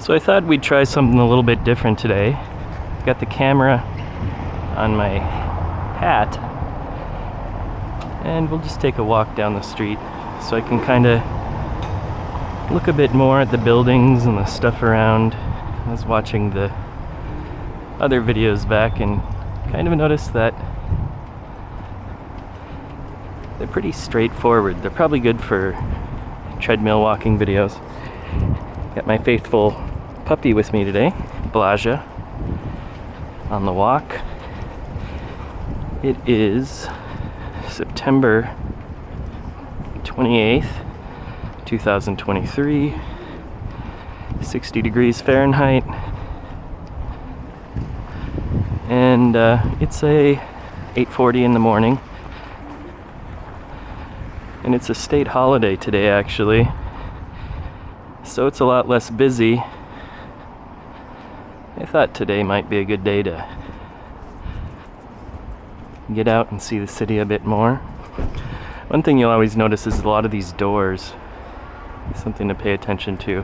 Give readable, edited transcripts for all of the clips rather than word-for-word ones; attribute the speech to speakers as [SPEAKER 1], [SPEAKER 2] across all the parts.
[SPEAKER 1] So I thought we'd try something a little bit different today. Got the camera on my hat, and we'll just take a walk down the street so I can kind of look a bit more at the buildings and the stuff around. I was watching the other videos back and kind of noticed that they're pretty straightforward. They're probably good for treadmill walking videos. Got my faithful puppy with me today, Dlouha, on the walk. It is September 28th, 2023, 60 degrees Fahrenheit, and it's a 8:40 in the morning, and it's a state holiday today actually, so it's a lot less busy. I thought today might be a good day to get out and see the city a bit more. One thing you'll always notice is a lot of these doors. Something to pay attention to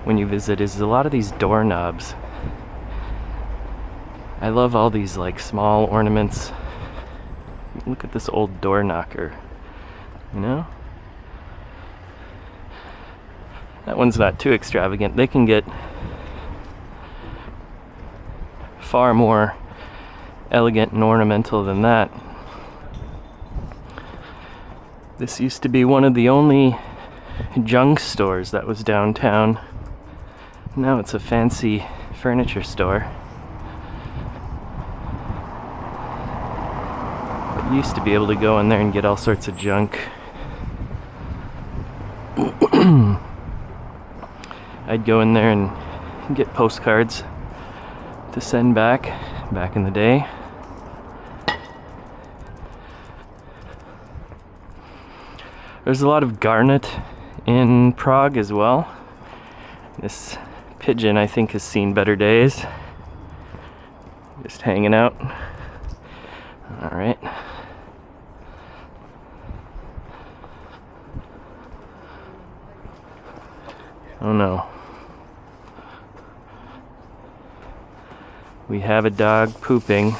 [SPEAKER 1] when you visit is a lot of these doorknobs. I love all these like small ornaments. Look at this old door knocker, you know? That one's not too extravagant. They can get far more elegant and ornamental than that. This used to be one of the only junk stores that was downtown. Now it's a fancy furniture store. But you used to be able to go in there and get all sorts of junk. I'd go in there and get postcards to send back in the day. There's a lot of garnet in Prague as well. This pigeon I think has seen better days. Just hanging out. Alright. Oh no. We have a dog pooping.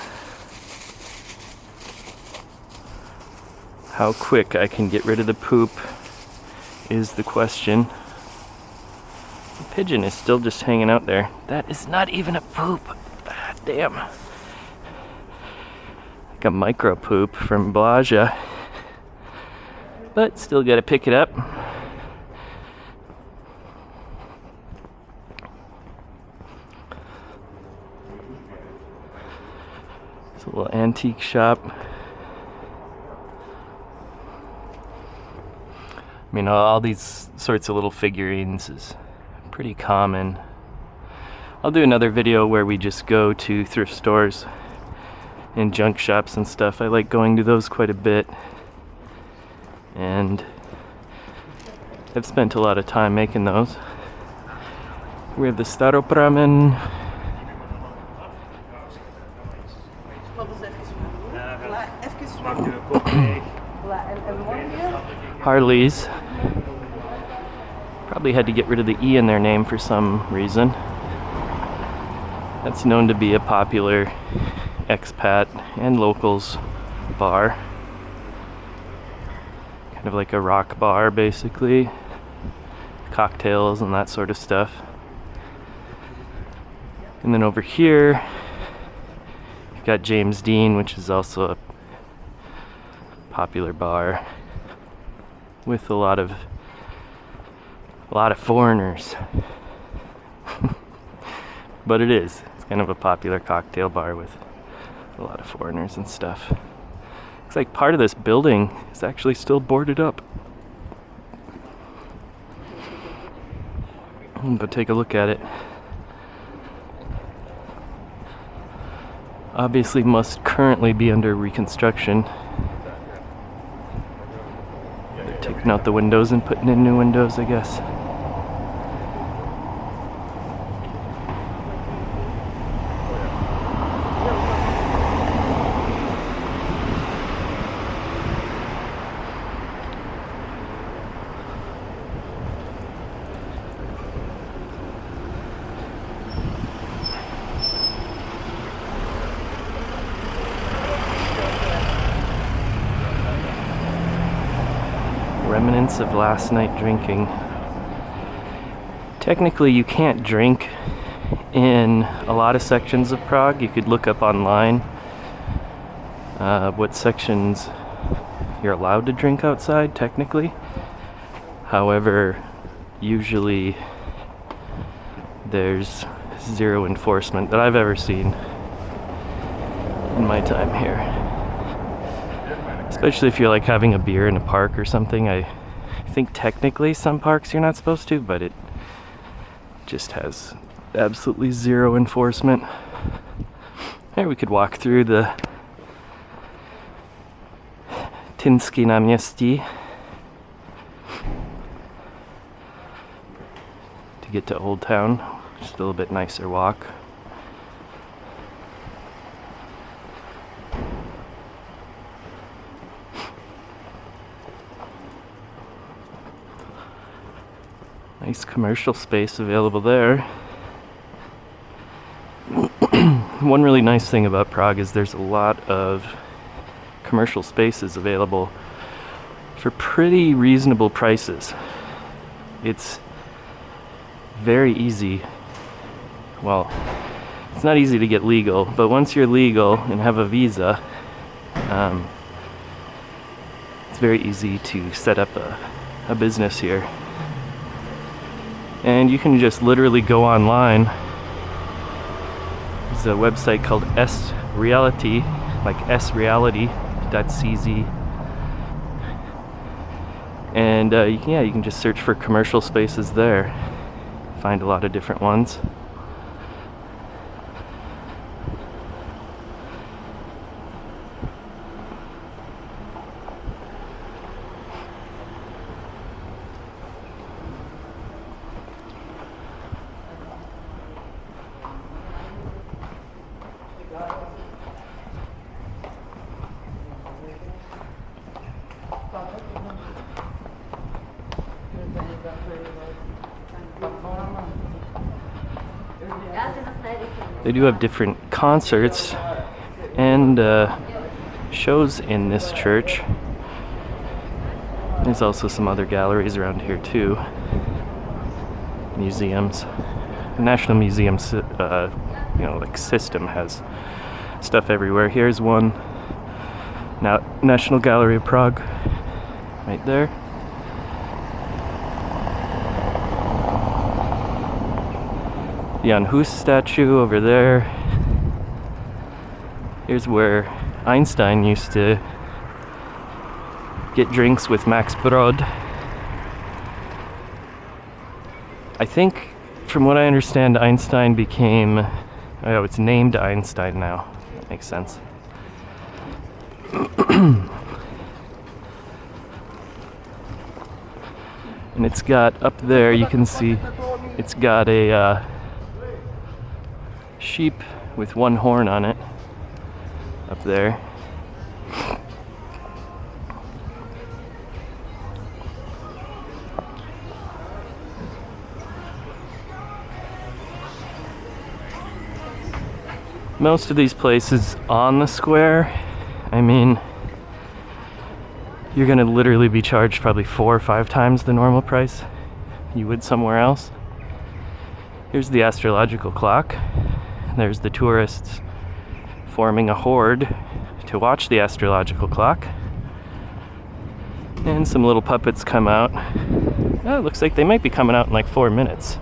[SPEAKER 1] How quick I can get rid of the poop is the question. The pigeon is still just hanging out there. That is not even a poop. Ah, damn. Like a micro poop from Dlouha. But still gotta pick it up. It's a little antique shop. I mean, all these sorts of little figurines is pretty common. I'll do another video where we just go to thrift stores and junk shops and stuff. I like going to those quite a bit, and I've spent a lot of time making those. We have the Staropramen. Harley's. Probably had to get rid of the E in their name for some reason. That's known to be a popular expat and locals bar. Kind of like a rock bar basically. Cocktails and that sort of stuff. And then over here you've got James Dean, which is also a popular bar with a lot of foreigners. But it's kind of a popular cocktail bar with a lot of foreigners and stuff. Looks like part of this building is actually still boarded up. Go take a look at it. Obviously must currently be under reconstruction. They're taking out the windows and putting in new windows, I guess. remnants of last night drinking. Technically, you can't drink in a lot of sections of Prague. You could look up online what sections you're allowed to drink outside, technically. However, usually there's zero enforcement that I've ever seen in my time here. Especially if you're like having a beer in a park or something. I think technically some parks you're not supposed to, but it just has absolutely zero enforcement. Here we could walk through the Tinsky náměstí to get to Old Town. Just a little bit nicer walk. Nice commercial space available there. One really nice thing about Prague is there's a lot of commercial spaces available for pretty reasonable prices. It's very easy. Well, it's not easy to get legal, but once you're legal and have a visa, it's very easy to set up a business here. And you can just literally go online. There's a website called S-Reality, like sreality.cz. And yeah, you can just search for commercial spaces there. Find a lot of different ones. They do have different concerts and shows in this church. There's also some other galleries around here too. Museums. The National Museum, like system has stuff everywhere. Here's one. Now, National Gallery of Prague, right there. Jan Hus statue over there. Here's where Einstein used to get drinks with Max Brod. I think, from what I understand, Einstein became... Oh, it's named Einstein now. That makes sense. And it's got, up there, you can see, it's got a sheep with one horn on it up there. Most of these places on the square, I mean, you're gonna literally be charged probably 4 or 5 times the normal price you would somewhere else. Here's the Astrological Clock. There's the tourists forming a horde to watch the Astrological Clock. And some little puppets come out. Oh, it looks like they might be coming out in like 4 minutes.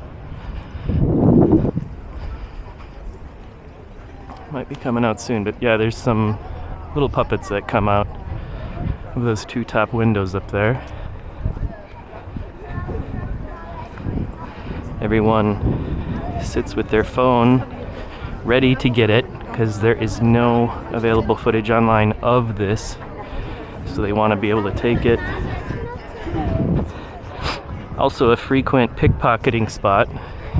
[SPEAKER 1] Might be coming out soon, but yeah, there's some little puppets that come out of those 2 top windows up there. Everyone sits with their phone ready to get it because there is no available footage online of this, so they want to be able to take it. Also a frequent pickpocketing spot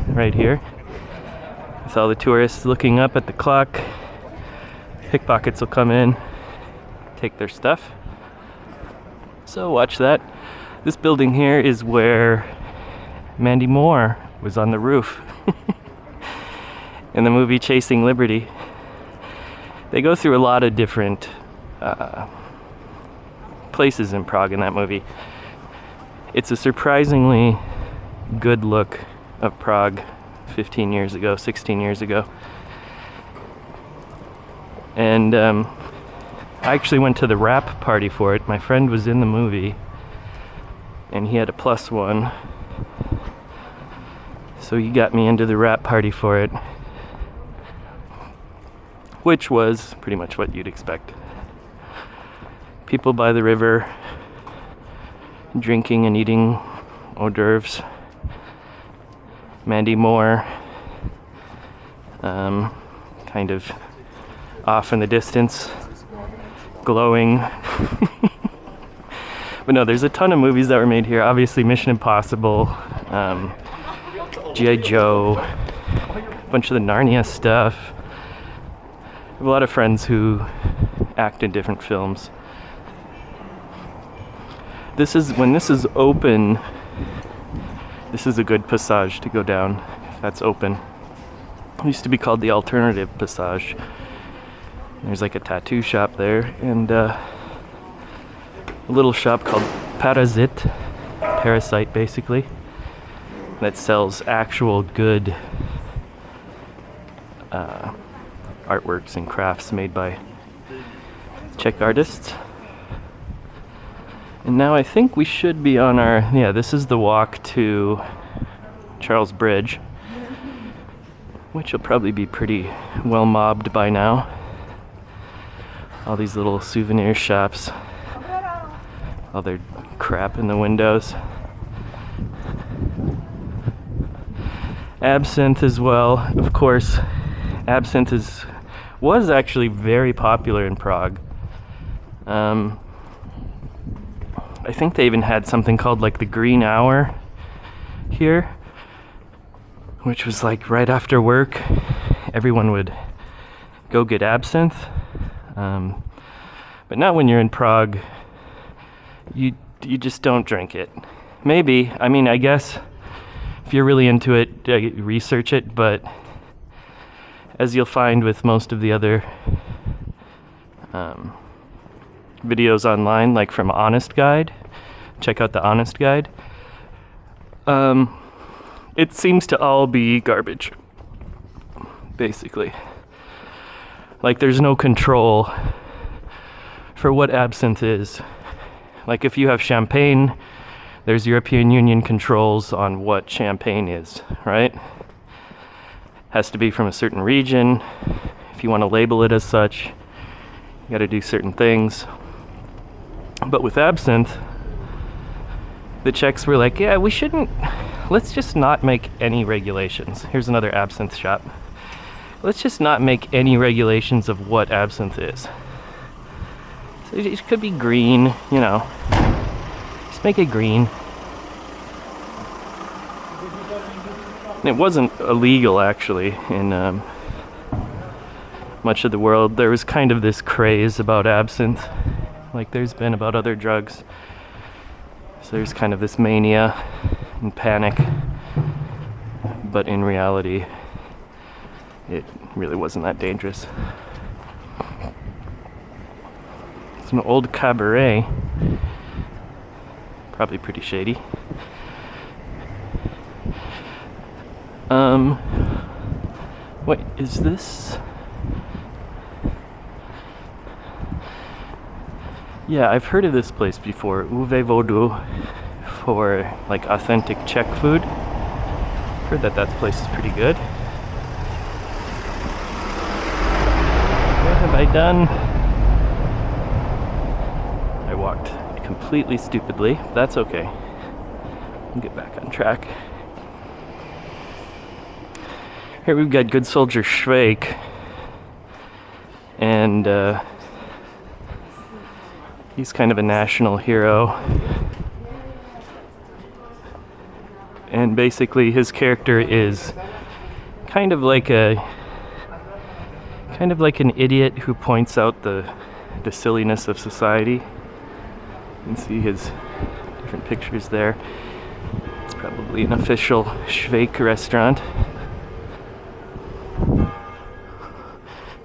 [SPEAKER 1] right here with all the tourists looking up at the clock. Pickpockets will come in, take their stuff, so watch that. This building here is where Mandy Moore was on the roof in the movie Chasing Liberty. They go through a lot of different places in Prague in that movie. It's a surprisingly good look of Prague 15 years ago, 16 years ago. And I actually went to the wrap party for it. My friend was in the movie and he had a +1. So he got me into the wrap party for it, which was pretty much what you'd expect. People by the river, drinking and eating hors d'oeuvres. Mandy Moore, kind of off in the distance, glowing. But no, there's a ton of movies that were made here. Obviously Mission Impossible, G.I. Joe, a bunch of the Narnia stuff. I have a lot of friends who act in different films. When this is open, this is a good passage to go down if that's open. It used to be called the Alternative Passage. There's like a tattoo shop there and a little shop called Parasite basically, that sells actual good artworks and crafts made by Czech artists. And now I think we should be on our, this is the walk to Charles Bridge, which will probably be pretty well mobbed by now. All these little souvenir shops, all their crap in the windows. Absinthe as well, of course. Absinthe was actually very popular in Prague. I think they even had something called like the Green Hour here, which was like right after work, everyone would go get absinthe. But not when you're in Prague. You just don't drink it. Maybe, I mean, I guess if you're really into it, research it, but as you'll find with most of the other videos online, like from Honest Guide, check out the Honest Guide, it seems to all be garbage, basically. Like there's no control for what absinthe is. Like if you have champagne, there's European Union controls on what champagne is, right? Has to be from a certain region. If you want to label it as such, you got to do certain things. But with absinthe, the Czechs were like, yeah, let's just not make any regulations. Here's another absinthe shop. Let's just not make any regulations of what absinthe is. So it could be green, just make it green. And it wasn't illegal actually in much of the world. There was kind of this craze about absinthe, like there's been about other drugs. So there's kind of this mania and panic, but in reality, it really wasn't that dangerous. It's an old cabaret, probably pretty shady. Wait, is this? Yeah, I've heard of this place before, Vodu, for like authentic Czech food. Heard that place is pretty good. What have I done? I walked completely stupidly, but that's okay. I'll get back on track. Here we've got good soldier Schweik, and he's kind of a national hero. And basically his character is kind of like an idiot who points out the silliness of society. You can see his different pictures there. It's probably an official Schweik restaurant.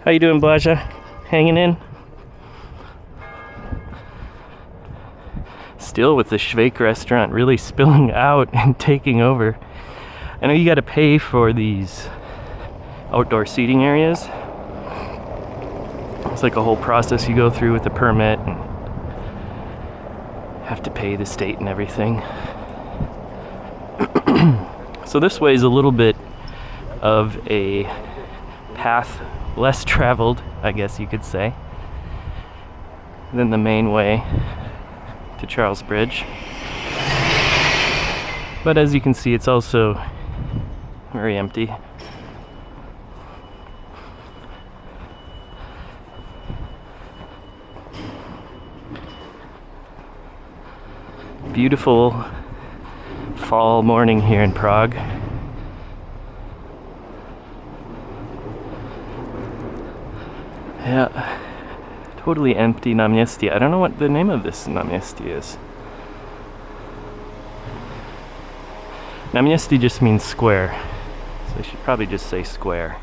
[SPEAKER 1] How you doing, Dlouha? Hanging in? Still with the Schweik restaurant really spilling out and taking over. I know you got to pay for these outdoor seating areas. It's like a whole process you go through with the permit and have to pay the state and everything. So this way is a little bit of a path less traveled, I guess you could say, than the main way to Charles Bridge. But as you can see, it's also very empty. Beautiful fall morning here in Prague. Yeah, totally empty náměstí. I don't know what the name of this náměstí is. Náměstí just means square, so I should probably just say square.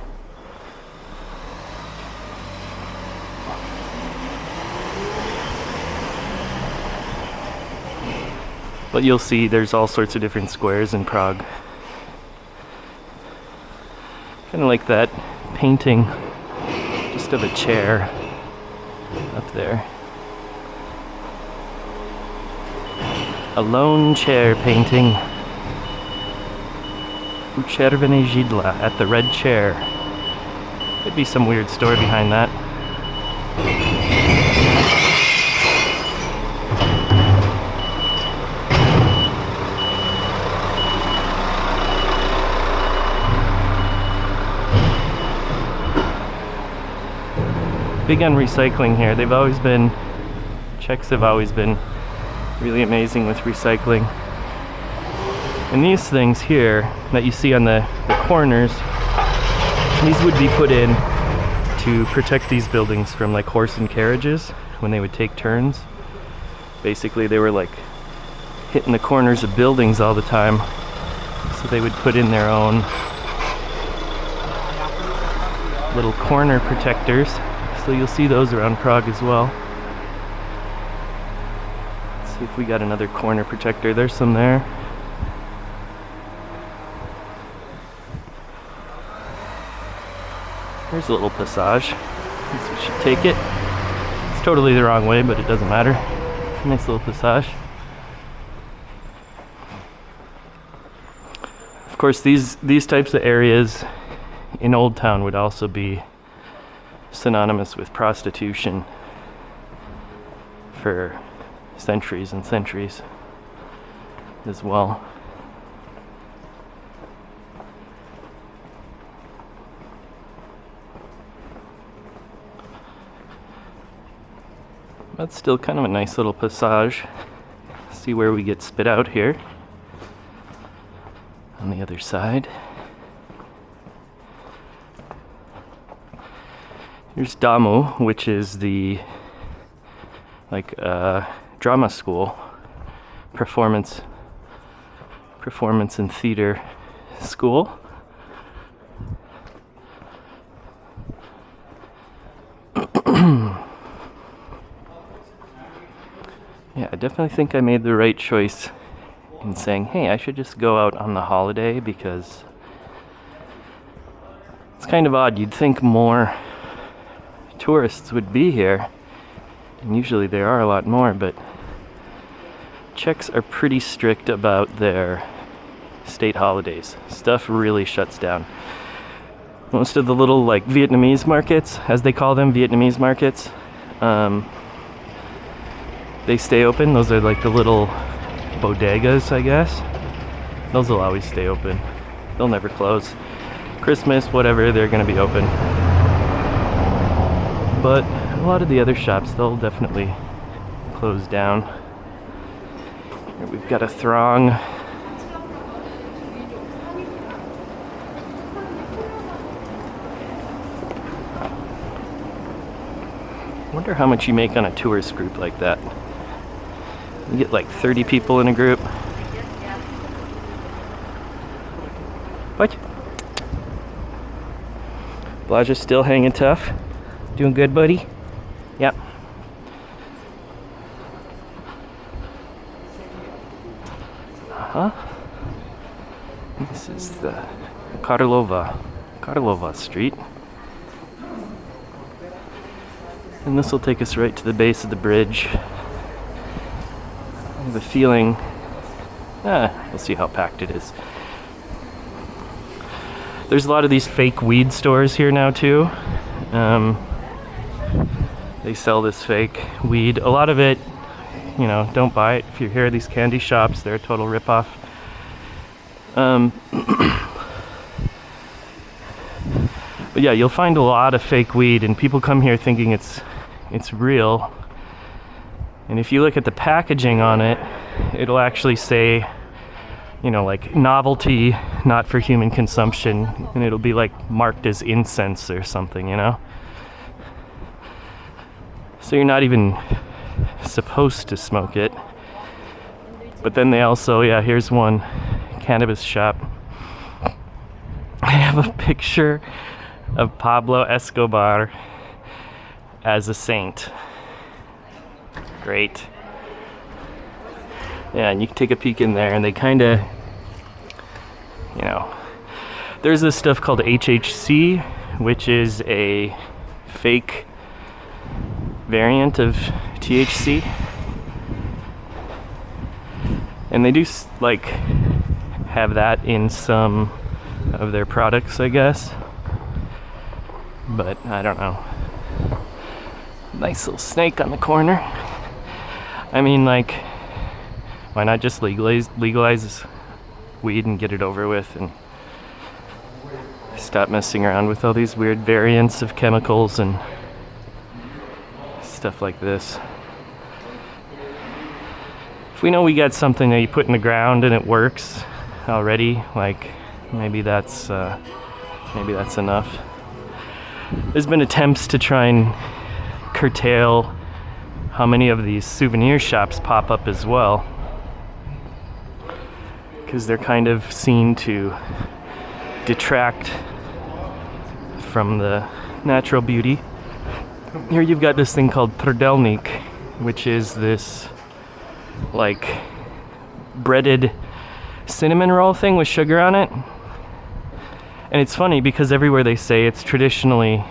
[SPEAKER 1] But you'll see there's all sorts of different squares in Prague. Kind of like that painting just of a chair up there. A lone chair painting. U červené židla, at the red chair. Could be some weird story behind that. Big on recycling here. They've always been, Czechs have always been really amazing with recycling. And these things here that you see on the corners, these would be put in to protect these buildings from like horse and carriages when they would take turns. Basically they were like hitting the corners of buildings all the time, so they would put in their own little corner protectors. So you'll see those around Prague as well. Let's see if we got another corner protector. There's some there. Here's a little passage. I guess we should take it. It's totally the wrong way, but it doesn't matter. Nice little passage. Of course, these types of areas in Old Town would also be synonymous with prostitution for centuries and centuries as well. That's still kind of a nice little passage. See where we get spit out here on the other side. Here's Damu, which is the drama school, performance and theater school. Yeah, I definitely think I made the right choice in saying, hey, I should just go out on the holiday, because it's kind of odd. You'd think more tourists would be here, and usually there are a lot more, but Czechs are pretty strict about their state holidays. Stuff really shuts down. Most of the little like Vietnamese markets, as they call them, Vietnamese markets, they stay open. Those are like the little bodegas, I guess. Those will always stay open. They'll never close. Christmas, whatever, they're gonna be open. But a lot of the other shops, they'll definitely close down. Here we've got a throng. Wonder how much you make on a tourist group like that. You get like 30 people in a group. What? Blaja's still hanging tough. Doing good, buddy? Yep. huh? This is the Karlova Street. And this will take us right to the base of the bridge. I have a feeling, we'll see how packed it is. There's a lot of these fake weed stores here now too. They sell this fake weed. A lot of it, you know, don't buy it. If you're here, these candy shops, they're a total ripoff. But yeah, you'll find a lot of fake weed, and people come here thinking it's real. And if you look at the packaging on it, it'll actually say, you know, like novelty, not for human consumption, and it'll be like marked as incense or something, you know? So you're not even supposed to smoke it. But then they also, yeah, here's one cannabis shop. I have a picture of Pablo Escobar as a saint. Great. Yeah, and you can take a peek in there, and they kind of, you know, there's this stuff called HHC, which is a fake variant of THC. And they do like have that in some of their products, I guess. But I don't know. Nice little snake on the corner. I mean, like, why not just legalize weed and get it over with and stop messing around with all these weird variants of chemicals and stuff like this. If we know we got something that you put in the ground and it works already, like maybe that's enough. There's been attempts to try and curtail how many of these souvenir shops pop up as well, because they're kind of seen to detract from the natural beauty. Here you've got this thing called trdelnik, which is this like breaded cinnamon roll thing with sugar on it. And it's funny because everywhere they say it's traditionally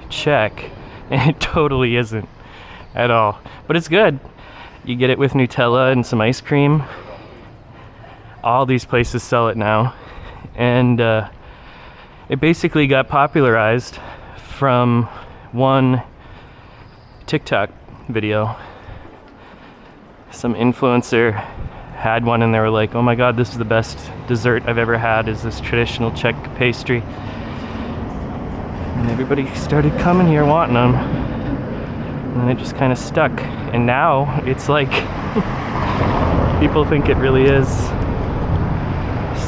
[SPEAKER 1] Czech, and it totally isn't at all. But it's good. You get it with Nutella and some ice cream. All these places sell it now. And it basically got popularized from one TikTok video. Some influencer had one, and they were like, oh my god, this is the best dessert I've ever had, is this traditional Czech pastry. And everybody started coming here wanting them, and then it just kind of stuck. And now it's like people think it really is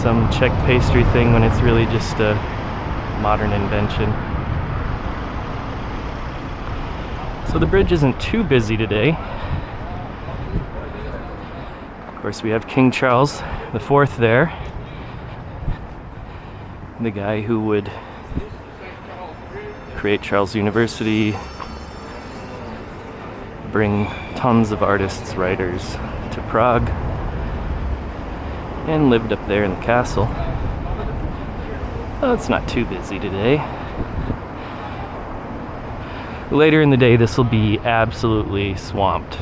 [SPEAKER 1] some Czech pastry thing when it's really just a modern invention. So the bridge isn't too busy today. Of course, we have King Charles IV there, the guy who would create Charles University, bring tons of artists, writers to Prague, and lived up there in the castle. Oh, it's not too busy today. Later in the day, this will be absolutely swamped.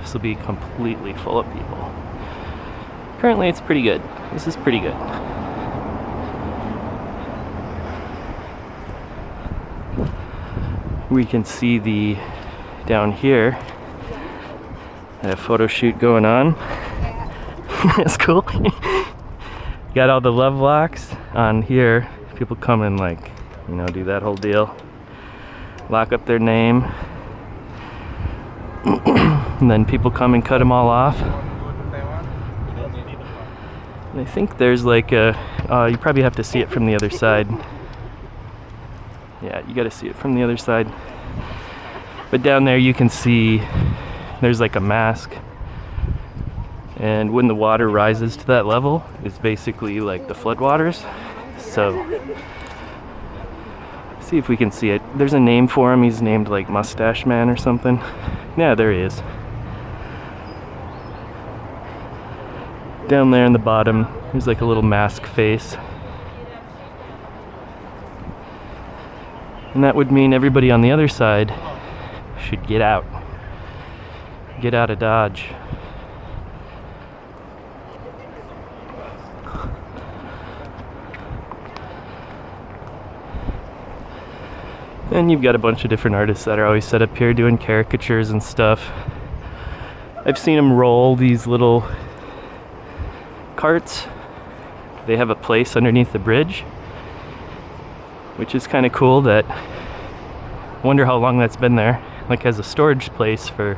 [SPEAKER 1] This will be completely full of people. Currently, it's pretty good. This is pretty good. We can see down here, a photo shoot going on. That's cool. Got all the love locks on here. People come and, like, you know, do that whole deal. Lock up their name. And then people come and cut them all off. And I think there's like a, you probably have to see it from the other side. Yeah, you gotta see it from the other side. But down there you can see there's like a mask. And when the water rises to that level, it's basically like the floodwaters. So, see if we can see it. There's a name for him. He's named like Mustache Man or something. Yeah, there he is. Down there in the bottom, there's like a little mask face. And that would mean everybody on the other side should get out. Get out of Dodge. And you've got a bunch of different artists that are always set up here doing caricatures and stuff. I've seen them roll these little carts. They have a place underneath the bridge, which is kind of cool. That I wonder how long that's been there, like as a storage place for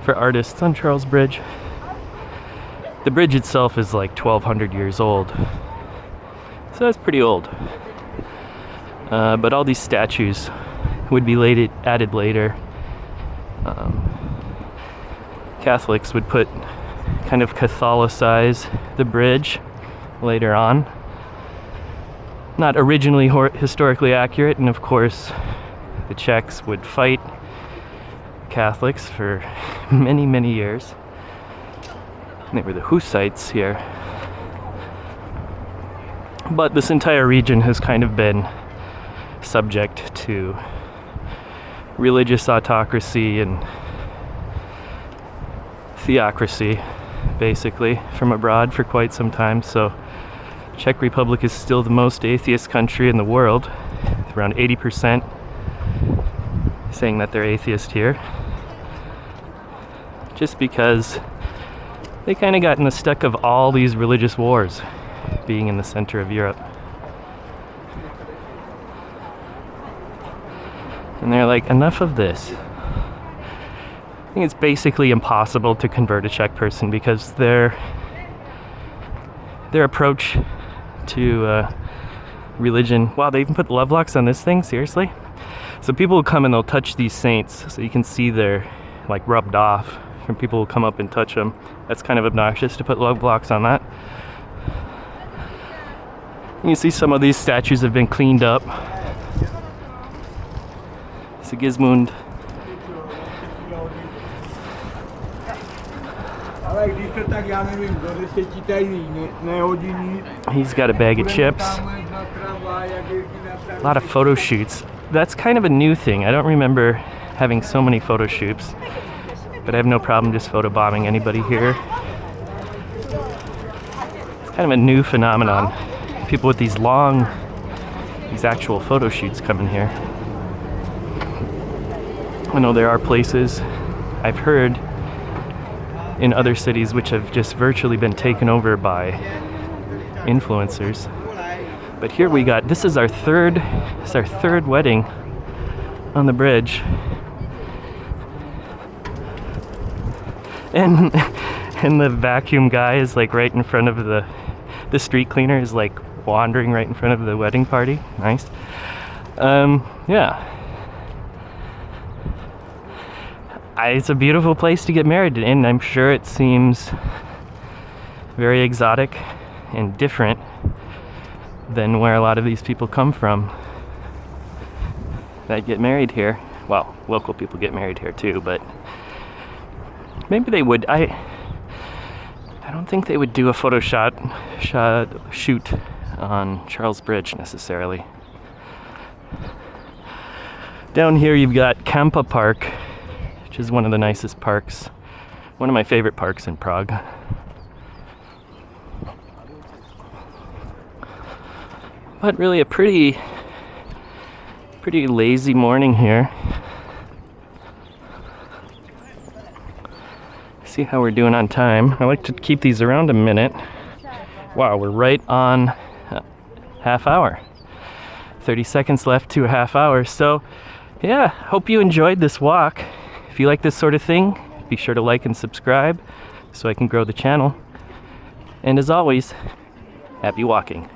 [SPEAKER 1] artists on Charles Bridge. The bridge itself is like 1200 years old, so that's pretty old. But all these statues would be added later. Catholics would kind of Catholicize the bridge later on. Not originally historically accurate, and of course the Czechs would fight Catholics for many, many years. And they were the Hussites here. But this entire region has kind of been subject to religious autocracy and theocracy, basically, from abroad for quite some time. So Czech Republic is still the most atheist country in the world, with around 80% saying that they're atheist here, just because they kind of got in the stuck of all these religious wars being in the center of Europe. And they're like, enough of this. I think it's basically impossible to convert a Czech person because their approach to religion. Wow, they even put love locks on this thing? Seriously? So people will come and they'll touch these saints, so you can see they're like rubbed off. And people will come up and touch them. That's kind of obnoxious to put love locks on that. You can see some of these statues have been cleaned up. Sigismund. He's got a bag of chips. A lot of photo shoots. That's kind of a new thing. I don't remember having so many photo shoots, but I have no problem just photobombing anybody here. It's kind of a new phenomenon. People with these actual photo shoots come in here. I know there are places I've heard in other cities which have just virtually been taken over by influencers. But here we got, this is our third wedding on the bridge. And the vacuum guy is like right in front of the street cleaner is like wandering right in front of the wedding party. Nice. Yeah. It's a beautiful place to get married in. I'm sure it seems very exotic and different than where a lot of these people come from that get married here. Well, local people get married here too, but maybe they would. I don't think they would do a photo shoot on Charles Bridge necessarily. Down here you've got Kampa Park, which is one of the nicest parks, one of my favorite parks in Prague. But really a pretty lazy morning here. See how we're doing on time. I like to keep these around a minute. Wow, we're right on half hour. 30 seconds left to a half hour. So yeah, hope you enjoyed this walk. If you like this sort of thing, be sure to like and subscribe so I can grow the channel. And as always, happy walking.